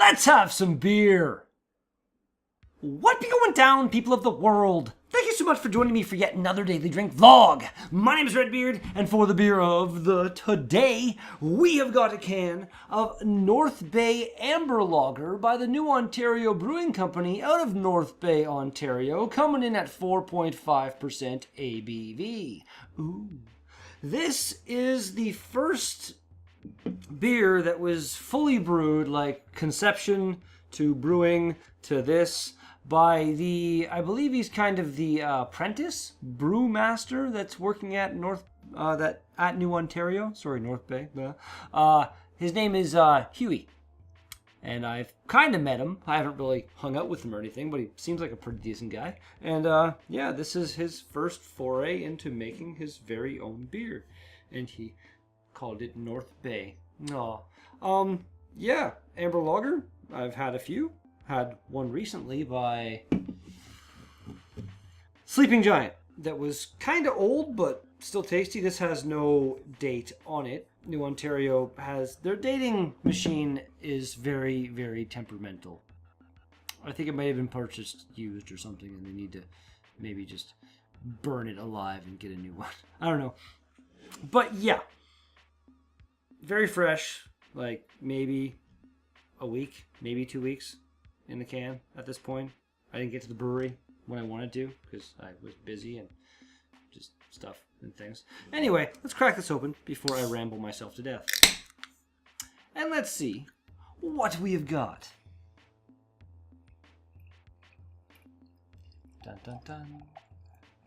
Let's have some beer. What be going down, people of the world? Thank you so much for joining me for yet another Daily Drink vlog. My name is Redbeard, and for the beer of the today, we have got a can of North Bay Amber Lager by the New Ontario Brewing Company out of North Bay, Ontario, coming in at 4.5% ABV. Ooh. This is the first beer that was fully brewed, like conception to brewing to this, by the, I believe he's kind of the apprentice brewmaster that's working at North Bay. His name is Huey, and I've kind of met him. I haven't really hung out with him or anything, but he seems like a pretty decent guy. And yeah, this is his first foray into making his very own beer, and he called it North Bay. Yeah, Amber Lager. I've had a few. Had one recently by Sleeping Giant that was kind of old but still tasty. This has no date on it. New Ontario has, their dating machine is very, very temperamental. I think it may have been purchased used or something, and they need to maybe just burn it alive and get a new one. I don't know. But yeah, very fresh, like maybe a week, maybe 2 weeks in the can at this point. I didn't get to the brewery when I wanted to because I was busy and just stuff and things. Anyway, let's crack this open before I ramble myself to death. And let's see what we have got. Dun dun dun.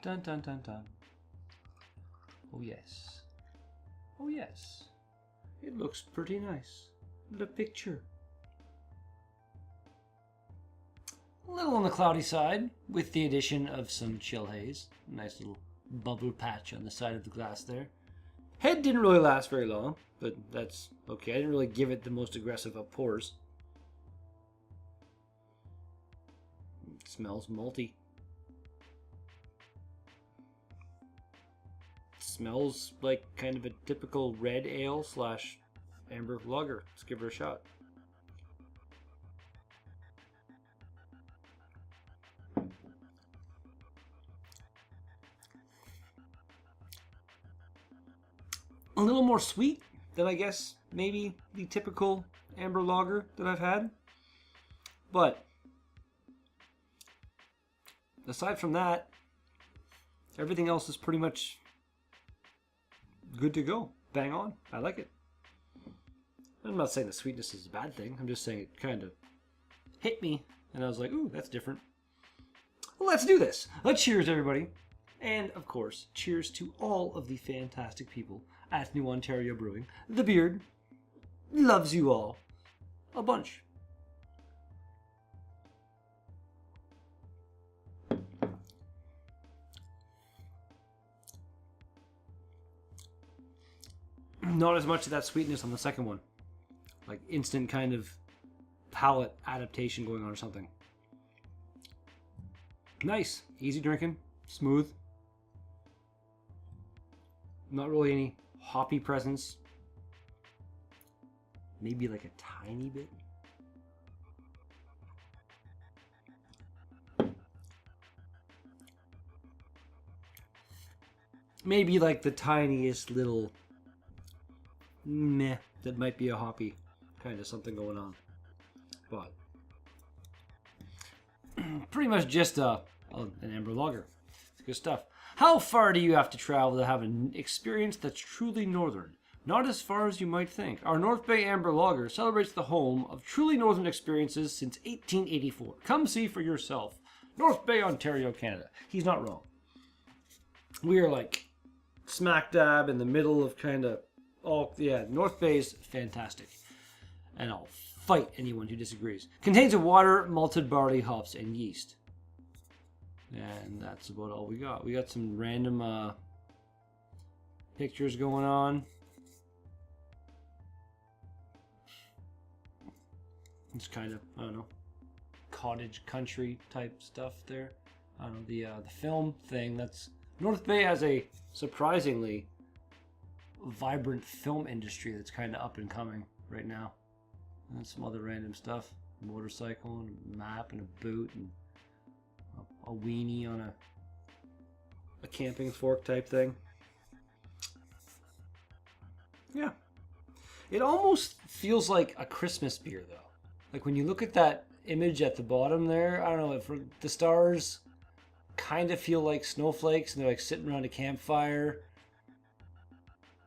Dun dun dun dun. Oh yes. Oh yes. It looks pretty nice. The picture. A little on the cloudy side, with the addition of some chill haze. Nice little bubble patch on the side of the glass there. Head didn't really last very long, but that's okay. I didn't really give it the most aggressive of pours. It smells malty. It smells like kind of a typical red ale / amber lager. Let's give her a shot. A little more sweet than, I guess, maybe the typical amber lager that I've had. But aside from that, everything else is pretty much good to go. Bang on. I like it. I'm not saying the sweetness is a bad thing. I'm just saying it kind of hit me, and I was like, ooh, that's different. Well, let's do this. Cheers, everybody. And, of course, cheers to all of the fantastic people at New Ontario Brewing. The Beard loves you all a bunch. Not as much of that sweetness on the second one. Like instant kind of palate adaptation going on or something. Nice. Easy drinking. Smooth. Not really any hoppy presence. Maybe like a tiny bit. Maybe like the tiniest little meh that might be a hoppy kind of something going on. But pretty much just an amber lager. It's good stuff. How far do you have to travel to have an experience that's truly northern? Not as far as you might think. Our North Bay Amber Lager celebrates the home of truly northern experiences since 1884. Come see for yourself. North Bay, Ontario, Canada. He's not wrong. We are like smack dab in the middle of kind of all, yeah, North Bay's fantastic. And I'll fight anyone who disagrees. Contains of water, malted barley, hops, and yeast. And that's about all we got. We got some random pictures going on. It's kind of, I don't know, cottage country type stuff there. I don't know, the film thing. That's North Bay has a surprisingly vibrant film industry that's kind of up and coming right now. And some other random stuff. motorcycle and a map and a boot and a weenie on a camping fork type thing. Yeah. It almost feels like a Christmas beer, though. Like when you look at that image at the bottom there, I don't know, if the stars kind of feel like snowflakes and they're like sitting around a campfire.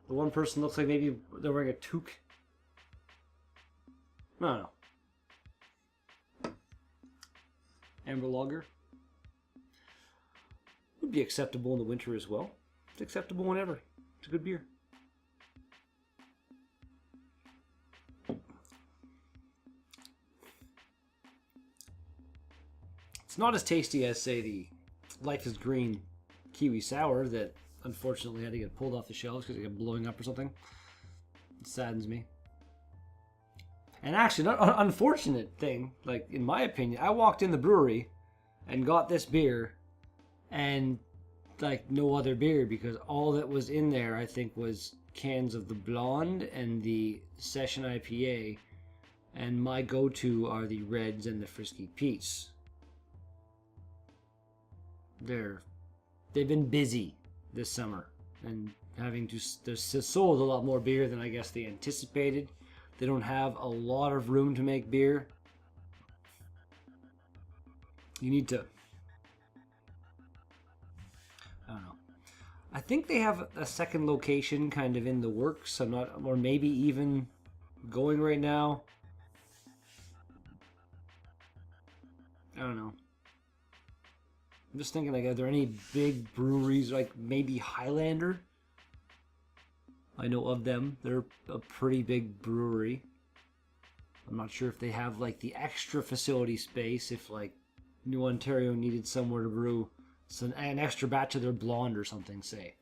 The one person looks like maybe they're wearing a toque. I don't know. Amber Lager would be acceptable in the winter as well. It's acceptable whenever. It's a good beer. It's not as tasty as, say, the Life is Green Kiwi Sour that unfortunately had to get pulled off the shelves because it got blowing up or something. It saddens me. And actually, not an unfortunate thing, like in my opinion, I walked in the brewery and got this beer and like no other beer because all that was in there, I think, was cans of the Blonde and the Session IPA, and my go-to are the Reds and the Frisky Pete's. They've been busy this summer and they've sold a lot more beer than I guess they anticipated. They don't have a lot of room to make beer. You need to, I don't know. I think they have a second location kind of in the works. Or maybe even going right now. I don't know. I'm just thinking, like, are there any big breweries, like maybe Highlander? I know of them. They're a pretty big brewery. I'm not sure if they have, like, the extra facility space, if, like, New Ontario needed somewhere to brew an extra batch of their Blonde or something, say,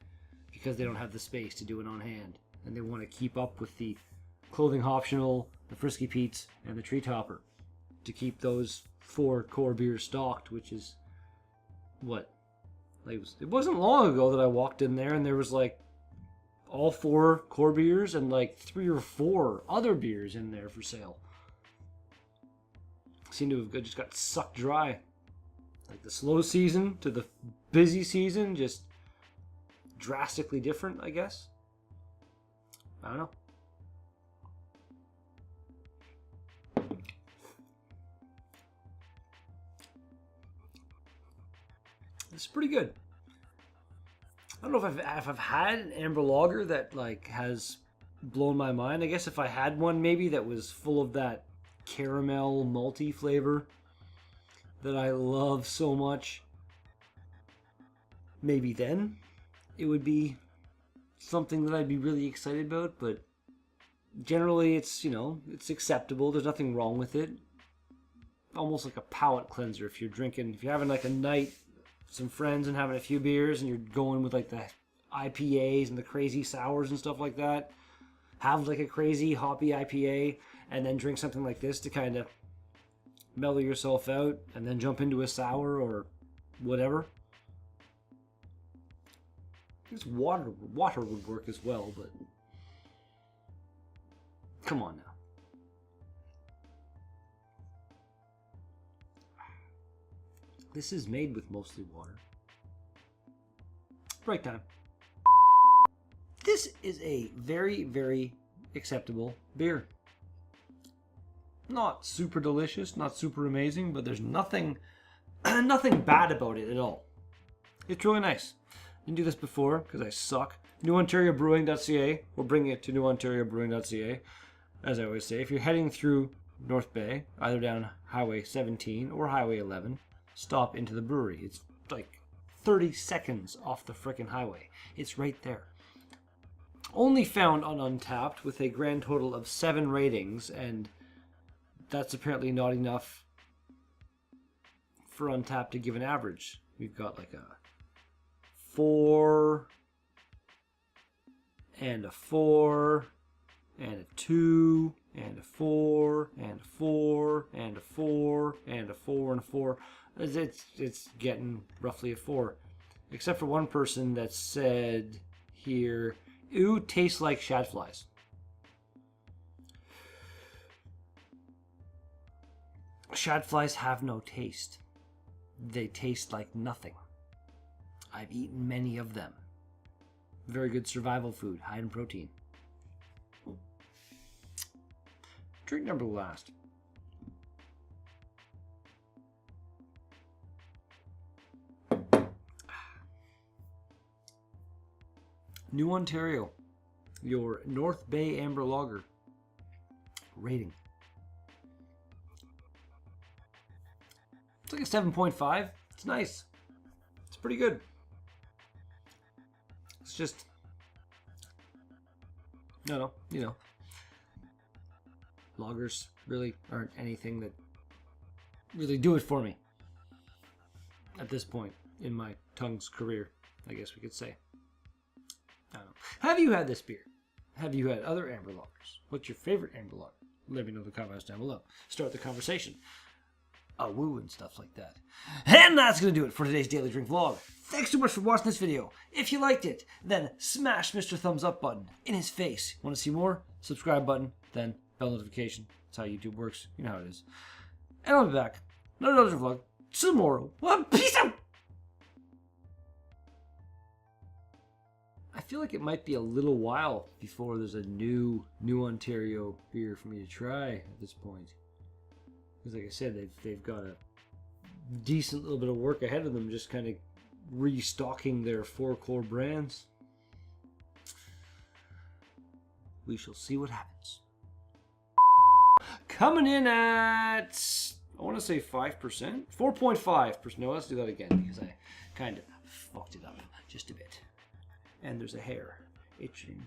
because they don't have the space to do it on hand. And they want to keep up with the Clothing Optional, the Frisky Pete's, and the Tree Topper to keep those 4 core beers stocked, which is... what? Like, it wasn't long ago that I walked in there and there was like all 4 core beers and like 3 or 4 other beers in there for sale. Seemed to have just got sucked dry. Like the slow season to the busy season, just drastically different, I guess. I don't know. It's pretty good. I don't know if I've had an amber lager that like has blown my mind. I guess if I had one maybe that was full of that caramel malty flavor that I love so much, maybe then it would be something that I'd be really excited about. But generally it's, you know, it's acceptable. There's nothing wrong with it. Almost like a palate cleanser if you're having like a night, some friends and having a few beers and you're going with like the IPAs and the crazy sours and stuff like that. Have like a crazy hoppy IPA and then drink something like this to kind of mellow yourself out and then jump into a sour or whatever. I guess water would work as well, but come on now. This is made with mostly water. Break time. This is a very, very acceptable beer. Not super delicious, not super amazing, but there's nothing bad about it at all. It's really nice. Didn't do this before because I suck. NewOntarioBrewing.ca. We'll bring it to NewOntarioBrewing.ca. As I always say, if you're heading through North Bay, either down Highway 17 or Highway 11, stop into the brewery. It's like 30 seconds off the frickin' highway. It's right there. Only found on Untapped with a grand total of 7 ratings, and that's apparently not enough for Untapped to give an average. We've got like a 4 and a 4 and a 2 and a 4 and a 4 and a 4 and a 4 and a 4. It's getting roughly a 4. Except for one person that said here, "Ooh, tastes like shad flies." Shadflies have no taste. They taste like nothing. I've eaten many of them. Very good survival food, high in protein. Drink number last. New Ontario, your North Bay Amber Lager. Rating. It's like a 7.5. It's nice. It's pretty good. It's just, no, you know, lagers really aren't anything that really do it for me at this point in my tongue's career, I guess we could say. I don't know. Have you had this beer? Have you had other amber lagers? What's your favorite amber lager? Let me know in the comments down below. Start the conversation. A woo and stuff like that. And that's going to do it for today's Daily Drink vlog. Thanks so much for watching this video. If you liked it, then smash Mr. Thumbs Up button in his face. Want to see more? Subscribe button, then bell notification. That's how YouTube works. You know how it is. And I'll be back. Another vlog tomorrow. Well, peace out! I feel like it might be a little while before there's a new Ontario beer for me to try at this point. Because like I said, they've got a decent little bit of work ahead of them, just kind of restocking their 4 core brands. We shall see what happens. Coming in at, I want to say 5%? 4.5%. No, let's do that again because I kind of fucked it up just a bit. And there's a hair itching.